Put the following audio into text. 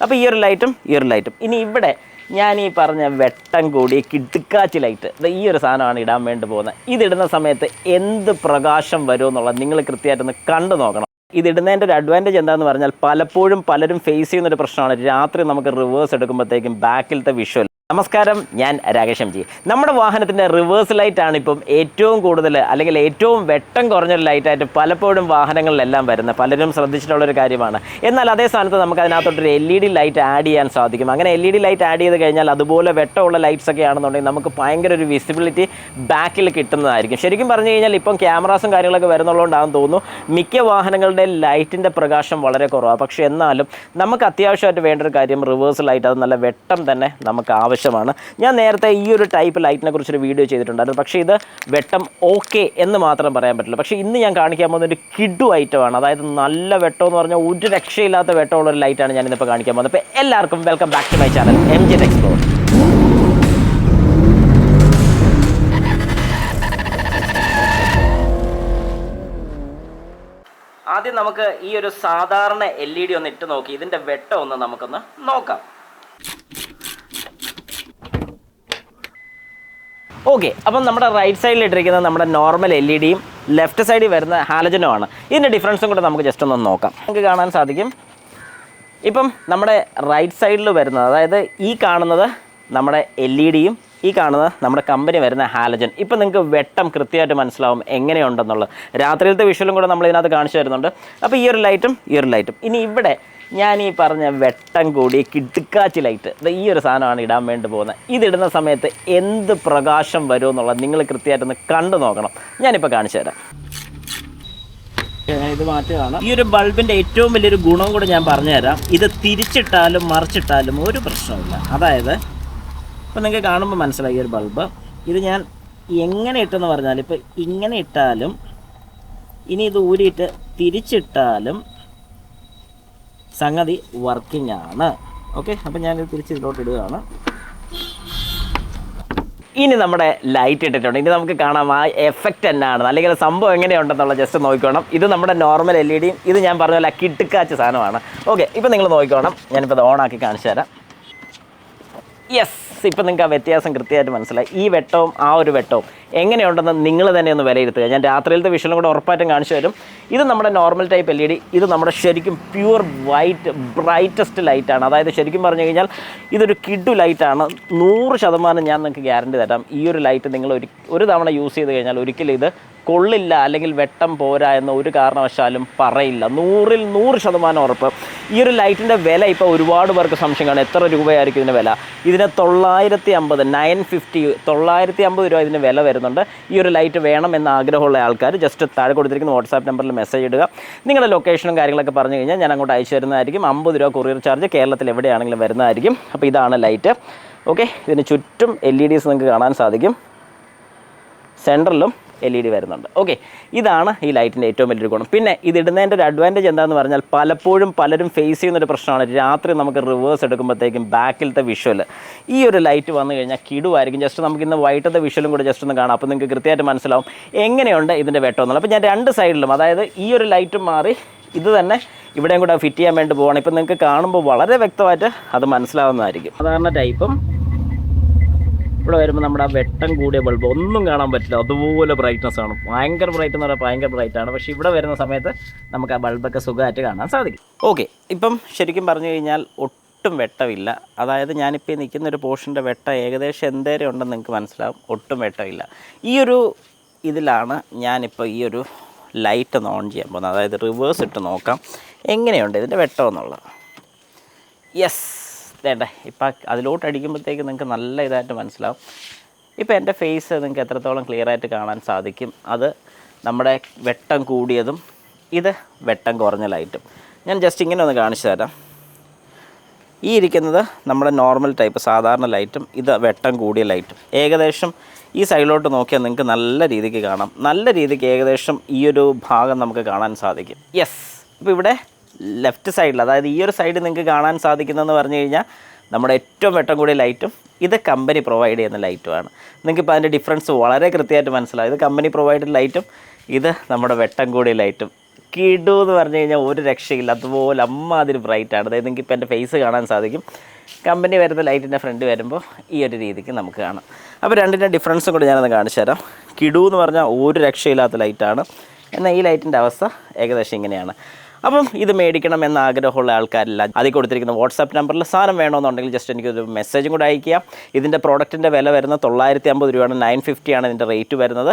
അപ്പോൾ ഈ ഒരു ലൈറ്റും ഇനി ഇവിടെ ഞാൻ ഈ പറഞ്ഞ വെട്ടം കൂടി കിടുക്കാച്ചി ലൈറ്റ് ഈ ഒരു സാധനമാണ് ഇടാൻ വേണ്ടി പോകുന്നത്. ഇതിടുന്ന സമയത്ത് എന്ത് പ്രകാശം വരുമെന്നുള്ളത് നിങ്ങൾ കൃത്യമായിട്ടൊന്ന് കണ്ടു നോക്കണം. ഇതിടുന്നതിൻ്റെ ഒരു അഡ്വാൻറ്റേജ് എന്താണെന്ന് പറഞ്ഞാൽ പലപ്പോഴും പലരും ഫേസ് ചെയ്യുന്നൊരു പ്രശ്നമാണ് രാത്രി നമുക്ക് റിവേഴ്സ് എടുക്കുമ്പോഴത്തേക്കും ബാക്കിലത്തെ വിഷ്വൽ. നമസ്കാരം, ഞാൻ രാകേഷ് എം ജി. നമ്മുടെ വാഹനത്തിൻ്റെ റിവേഴ്സ് ലൈറ്റാണ് ഇപ്പം ഏറ്റവും കൂടുതൽ അല്ലെങ്കിൽ ഏറ്റവും വെട്ടം കുറഞ്ഞൊരു ലൈറ്റായിട്ട് പലപ്പോഴും വാഹനങ്ങളിലെല്ലാം വരുന്നത്. പലരും ശ്രദ്ധിച്ചിട്ടുള്ളൊരു കാര്യമാണ്. എന്നാൽ അതേ സ്ഥാനത്ത് നമുക്ക് അതിനകത്തോട്ടൊരു LED ലൈറ്റ് ആഡ് ചെയ്യാൻ സാധിക്കും. അങ്ങനെ LED ലൈറ്റ് ആഡ് ചെയ്ത് കഴിഞ്ഞാൽ അതുപോലെ വെട്ടമുള്ള ലൈറ്റ്സ് ഒക്കെ ആണെന്നുണ്ടെങ്കിൽ നമുക്ക് ഭയങ്കര ഒരു വിസിബിലിറ്റി ബാക്കിൽ കിട്ടുന്നതായിരിക്കും. ശരിക്കും പറഞ്ഞു കഴിഞ്ഞാൽ ഇപ്പം ക്യാമറാസും കാര്യങ്ങളൊക്കെ വരുന്നുള്ളതുകൊണ്ടാണെന്ന് തോന്നുന്നു മിക്ക വാഹനങ്ങളുടെ ലൈറ്റിൻ്റെ പ്രകാശം വളരെ കുറവാണ്. പക്ഷേ എന്നാലും നമുക്ക് അത്യാവശ്യമായിട്ട് വേണ്ട ഒരു കാര്യം റിവേഴ്സ് ലൈറ്റ്, അത് നല്ല വെട്ടം തന്നെ നമുക്ക് ആവശ്യമാണ്. ഞാൻ നേരത്തെ ഈ ഒരു ടൈപ്പ് ലൈറ്റിനെ കുറിച്ചൊരു വീഡിയോ ചെയ്തിട്ടുണ്ടായിരുന്നു. പക്ഷേ ഇത് വെട്ടം ഓക്കെ എന്ന് മാത്രം പറയാൻ പറ്റില്ല. പക്ഷേ ഇന്ന് ഞാൻ കാണിക്കാൻ പോകുന്ന ഒരു കിഡു ഐറ്റമാണ്. അതായത് നല്ല വെട്ടം എന്ന് പറഞ്ഞാൽ ഒരു രക്ഷയില്ലാത്ത വെട്ടമുള്ള ഒരു ലൈറ്റാണ് ഞാൻ ഇന്നിപ്പോൾ കാണിക്കാൻ പോകുന്നത്. അപ്പോൾ എല്ലാവർക്കും welcome back to my channel MJ Explore. ആദ്യം നമുക്ക് ഈ ഒരു സാധാരണ LED ഒന്ന് ഇട്ട് നോക്കി ഇതിൻ്റെ വെട്ടം ഒന്ന് നമുക്കൊന്ന് നോക്കാം. ഓക്കെ, അപ്പം നമ്മുടെ റൈറ്റ് സൈഡിൽ ഇട്ടിരിക്കുന്നത് നമ്മുടെ നോർമൽ LEDയും ലെഫ്റ്റ് സൈഡിൽ വരുന്ന ഹാലജനുമാണ്. ഇതിൻ്റെ ഡിഫറൻസും കൂടെ നമുക്ക് ജസ്റ്റ് ഒന്ന് നോക്കാം. നമുക്ക് കാണാൻ സാധിക്കും ഇപ്പം നമ്മുടെ റൈറ്റ് സൈഡിൽ വരുന്നത്, അതായത് ഈ കാണുന്നത് നമ്മുടെ LEDയും ഈ കാണുന്നത് നമ്മുടെ കമ്പനി വരുന്ന ഹാലജൻ. ഇപ്പം നിങ്ങൾക്ക് വെട്ടം കൃത്യമായിട്ട് മനസ്സിലാവും എങ്ങനെയുണ്ടെന്നുള്ളത്. രാത്രിയിലത്തെ വിഷ്വലും കൂടെ നമ്മൾ ഇതിനകത്ത് കാണിച്ചു തരുന്നുണ്ട്. അപ്പോൾ ഈ ഒരു ലൈറ്റും ഇനി ഇവിടെ ഞാൻ ഈ പറഞ്ഞ വെട്ടം കൂടി കിടുക്കാച്ചി ലൈറ്റ് ഈ ഒരു സാധനമാണ് ഇടാൻ വേണ്ടി പോകുന്നത്. ഇതിടുന്ന സമയത്ത് എന്ത് പ്രകാശം വരുമെന്നുള്ളത് നിങ്ങൾ കൃത്യമായിട്ടൊന്ന് കണ്ടു നോക്കണം. ഞാനിപ്പോൾ കാണിച്ചു തരാം. ഇത് മാറ്റുകയാണ്. ഈ ഒരു ബൾബിൻ്റെ ഏറ്റവും വലിയൊരു ഗുണം കൂടെ ഞാൻ പറഞ്ഞുതരാം. ഇത് തിരിച്ചിട്ടാലും മറിച്ചിട്ടാലും ഒരു പ്രശ്നമില്ല. അതായത് ഇപ്പോൾ നിങ്ങൾക്ക് കാണുമ്പോൾ മനസ്സിലായി ഈ ഒരു ബൾബ്. ഇത് ഞാൻ എങ്ങനെ ഇട്ടെന്ന് പറഞ്ഞാൽ ഇപ്പോൾ ഇങ്ങനെ ഇട്ടാലും ഇനി ഇത് ഊരിയിട്ട് തിരിച്ചിട്ടാലും സംഗതി വർക്കിംഗ് ആണ്. ഓക്കെ, അപ്പം ഞാനിത് തിരിച്ച് ഇതിലോട്ട് ഇടുകയാണ്. ഇനി നമ്മുടെ ലൈറ്റ് ഇട്ടിട്ടുണ്ട്. ഇനി നമുക്ക് കാണാം ആ എഫക്റ്റ് എന്നാണ്, അല്ലെങ്കിൽ സംഭവം എങ്ങനെയുണ്ടെന്നുള്ള ജസ്റ്റ് നോക്കിക്കോണം. ഇത് നമ്മുടെ നോർമൽ LEDയും ഇത് ഞാൻ പറഞ്ഞ പോലെ കിടുക്കാച്ച സാധനമാണ്. ഓക്കെ, ഇപ്പം നിങ്ങൾ നോക്കിക്കോണം. ഞാനിപ്പോൾ ഇത് ഓണാക്കി കാണിച്ചു തരാം. യെസ്, ഇപ്പം നിങ്ങൾക്ക് ആ വ്യത്യാസം കൃത്യമായിട്ട് മനസ്സിലായി. ഈ വെട്ടവും ആ ഒരു വെട്ടവും എങ്ങനെയുണ്ടെന്ന് നിങ്ങൾ തന്നെ ഒന്ന് വിലയിരുത്തുക. ഞാൻ രാത്രിയിലത്തെ വിഷ്വലും കൂടെ ഉറപ്പായിട്ടും കാണിച്ചു തരും. ഇത് നമ്മുടെ നോർമൽ ടൈപ്പ് LED, ഇത് നമ്മുടെ ശരിക്കും പ്യൂർ വൈറ്റ് ബ്രൈറ്റസ്റ്റ് ലൈറ്റാണ്. അതായത് ശരിക്കും പറഞ്ഞു കഴിഞ്ഞാൽ ഇതൊരു കിഡു ലൈറ്റാണ്. 100% ഞാൻ നിങ്ങൾക്ക് ഗ്യാരണ്ടി തരാം. ഈ ഒരു ലൈറ്റ് നിങ്ങൾ ഒരു തവണ യൂസ് ചെയ്ത് കഴിഞ്ഞാൽ ഒരിക്കലും ഇത് കൊള്ളില്ല അല്ലെങ്കിൽ വെട്ടം പോരാ എന്ന് ഒരു കാരണവശാലും പറയില്ല. 100ൽ 100% ഉറപ്പ്. ഈ ഒരു ലൈറ്റിൻ്റെ വില ഇപ്പോൾ ഒരുപാട് പേർക്ക് സംശയം കാണും. എത്ര രൂപയായിരിക്കും ഇതിൻ്റെ വില? ഇതിന് 950 രൂപ ഇതിന് വില വരുന്നുണ്ട്. ഈ ഒരു ലൈറ്റ് വേണം എന്ന ആഗ്രഹമുള്ള ആൾക്കാർ ജസ്റ്റ് താഴെ കൊടുത്തിരിക്കുന്ന വാട്സാപ്പ് നമ്പറിൽ മെസ്സേജ് ഇടുക. നിങ്ങളുടെ ലൊക്കേഷനും കാര്യങ്ങളൊക്കെ പറഞ്ഞു കഴിഞ്ഞാൽ ഞാൻ അങ്ങോട്ട് അയച്ചു തരുന്നതായിരിക്കും. 50 രൂപ കൊറിയർ ചാർജ് കേരളത്തിൽ എവിടെയാണെങ്കിലും വരുന്നതായിരിക്കും. അപ്പോൾ ഇതാണ് ലൈറ്റ്. ഓക്കെ, ഇതിന് ചുറ്റും LEDs നിങ്ങൾക്ക് കാണാൻ സാധിക്കും. സെൻറ്ററിലും LED വരുന്നുണ്ട്. ഓക്കെ, ഇതാണ് ഈ ലൈറ്റിൻ്റെ ഏറ്റവും വലിയൊരു ഗുണം. പിന്നെ ഇതിടുന്നതിൻ്റെ ഒരു അഡ്വാൻറ്റേജ് എന്താണെന്ന് പറഞ്ഞാൽ പലപ്പോഴും പലരും ഫേസ് ചെയ്യുന്നൊരു പ്രശ്നമാണ് രാത്രി നമുക്ക് റിവേഴ്സ് എടുക്കുമ്പോഴത്തേക്കും ബാക്കിലത്തെ വിഷ്വൽ. ഈ ഒരു ലൈറ്റ് വന്നു കഴിഞ്ഞാൽ കിടുവായിരിക്കും. ജസ്റ്റ് നമുക്ക് ഇന്ന് വൈകിട്ടത്തെ വിഷ്വലും കൂടെ ജസ്റ്റ് ഒന്ന് കാണാം. അപ്പോൾ നിങ്ങൾക്ക് കൃത്യമായിട്ട് മനസ്സിലാവും എങ്ങനെയുണ്ട് ഇതിൻ്റെ വെട്ടം എന്നുള്ളത്. അപ്പോൾ ഞാൻ രണ്ട് സൈഡിലും, അതായത് ഈ ഒരു ലൈറ്റും മാറി ഇത് തന്നെ ഇവിടെയും കൂടെ ഫിറ്റ് ചെയ്യാൻ വേണ്ടി പോവുകയാണ്. ഇപ്പം നിങ്ങൾക്ക് കാണുമ്പോൾ വളരെ വ്യക്തമായിട്ട് അത് മനസ്സിലാവുന്നതായിരിക്കും. സാധാരണ ടൈപ്പും ഇവിടെ വരുമ്പോൾ നമ്മുടെ ആ വെട്ടം കൂടിയ ബൾബ് ഒന്നും കാണാൻ പറ്റില്ല, അതുപോലെ ബ്രൈറ്റ്നസ് ആണ്. ഭയങ്കര ബ്രൈറ്റ് എന്ന് പറഞ്ഞാൽ ഭയങ്കര ബ്രൈറ്റാണ്. പക്ഷേ ഇവിടെ വരുന്ന സമയത്ത് നമുക്ക് ആ ബൾബൊക്കെ സുഖമായിട്ട് കാണാൻ സാധിക്കും. ഓക്കെ, ഇപ്പം ശരിക്കും പറഞ്ഞു കഴിഞ്ഞാൽ ഒട്ടും വെട്ടമില്ല. അതായത് ഞാനിപ്പോൾ നിൽക്കുന്നൊരു പോർഷൻ്റെ വെട്ടം ഏകദേശം എന്തേരം ഉണ്ടെന്ന് നിങ്ങൾക്ക് മനസ്സിലാവും. ഒട്ടും വെട്ടമില്ല. ഈ ഒരു ഇതിലാണ് ഞാനിപ്പോൾ ഈ ഒരു ലൈറ്റ് ഒന്ന് ഓൺ ചെയ്യാൻ പോകുന്നത്. അതായത് റിവേഴ്സ് ഇട്ട് നോക്കാം എങ്ങനെയുണ്ട് ഇതിൻ്റെ വെട്ടം എന്നുള്ളത്. യെസ്, വേണ്ട ഇപ്പം അതിലോട്ട് അടിക്കുമ്പോഴത്തേക്ക് നിങ്ങൾക്ക് നല്ല ഇതായിട്ട് മനസ്സിലാവും. ഇപ്പോൾ എൻ്റെ ഫേസ് നിങ്ങൾക്ക് എത്രത്തോളം ക്ലിയറായിട്ട് കാണാൻ സാധിക്കും. അത് നമ്മുടെ വെട്ടം കൂടിയതും ഇത് വെട്ടം കുറഞ്ഞ ലൈറ്റും. ഞാൻ ജസ്റ്റ് ഇങ്ങനെ ഒന്ന് കാണിച്ചു തരാം. ഈ ഇരിക്കുന്നത് നമ്മുടെ നോർമൽ ടൈപ്പ് സാധാരണ ലൈറ്റും ഇത് വെട്ടം കൂടിയ ലൈറ്റും. ഏകദേശം ഈ സൈഡിലോട്ട് നോക്കിയാൽ നിങ്ങൾക്ക് നല്ല രീതിക്ക് കാണാം. നല്ല രീതിക്ക് ഏകദേശം ഈ ഒരു ഭാഗം നമുക്ക് കാണാൻ സാധിക്കും. യെസ്, ഇപ്പോൾ ഇവിടെ ലെഫ്റ്റ് സൈഡിൽ, അതായത് ഈ ഒരു സൈഡ് നിങ്ങൾക്ക് കാണാൻ സാധിക്കുന്നതെന്ന് പറഞ്ഞു കഴിഞ്ഞാൽ നമ്മുടെ ഏറ്റവും വെട്ടം കൂടിയ ലൈറ്റും ഇത് കമ്പനി പ്രൊവൈഡ് ചെയ്യുന്ന ലൈറ്റുമാണ്. നിങ്ങൾക്കിപ്പോൾ അതിൻ്റെ ഡിഫറൻസ് വളരെ കൃത്യമായിട്ട് മനസ്സിലാവും. ഇത് കമ്പനി പ്രൊവൈഡ് ലൈറ്റും ഇത് നമ്മുടെ വെട്ടം കൂടിയ ലൈറ്റും കിടു എന്ന് പറഞ്ഞു കഴിഞ്ഞാൽ ഒരു രക്ഷയില്ല, അതുപോലെ അമ്മാതിരി ബ്രൈറ്റാണ്. അതായത് നിങ്ങൾക്ക് ഇപ്പോൾ എൻ്റെ ഫേസ് കാണാൻ സാധിക്കും. കമ്പനി വരുന്ന ലൈറ്റിൻ്റെ ഫ്രണ്ട് വരുമ്പോൾ ഈ ഒരു രീതിക്ക് നമുക്ക് കാണാം. അപ്പോൾ രണ്ടിൻ്റെ ഡിഫറൻസും കൂടി ഞാനൊന്ന് കാണിച്ചു തരാം. കിടു എന്ന് പറഞ്ഞാൽ ഒരു രക്ഷയില്ലാത്ത ലൈറ്റാണ്. എന്നാൽ ഈ ലൈറ്റിൻ്റെ അവസ്ഥ ഏകദേശം ഇങ്ങനെയാണ്. അപ്പം ഇത് മേടിക്കണം എന്ന ആഗ്രഹമുള്ള ആൾക്കാരില്ല, അതിൽ കൊടുത്തിരിക്കുന്ന വാട്സാപ്പ് നമ്പറിൽ സാധനം വേണമെന്നുണ്ടെങ്കിൽ ജസ്റ്റ് എനിക്കൊരു മെസ്സേജും കൂടെ അയക്കുക. ഇതിൻ്റെ പ്രോഡക്റ്റിൻ്റെ വില വരുന്നത് 950 രൂപയാണ്, 950 ആണ് ഇതിൻ്റെ റേറ്റ് വരുന്നത്.